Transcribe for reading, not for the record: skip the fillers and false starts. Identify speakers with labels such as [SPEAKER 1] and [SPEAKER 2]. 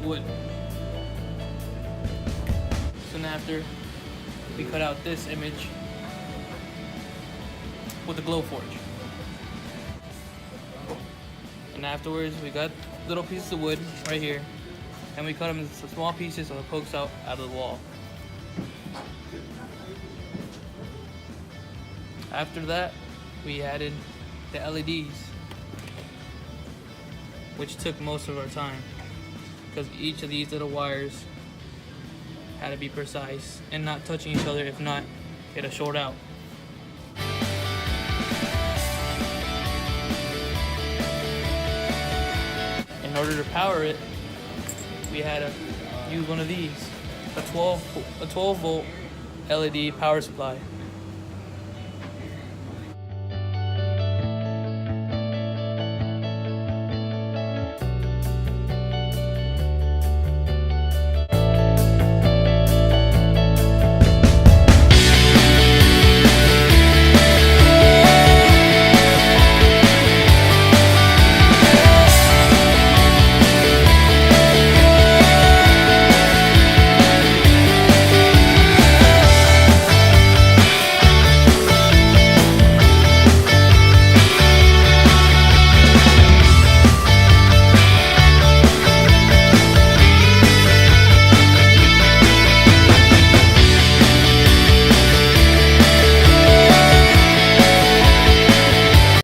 [SPEAKER 1] of wood. Soon after, we cut out this image with the Glowforge. And afterwards, we got little pieces of wood right here, and we cut them into small pieces so it pokes out of the wall. After that, we added the LEDs, which took most of our time because each of these little wires had to be precise and not touching each other. If not, it'll short out. In order to power it, we had to use one of these, a 12 volt LED power supply.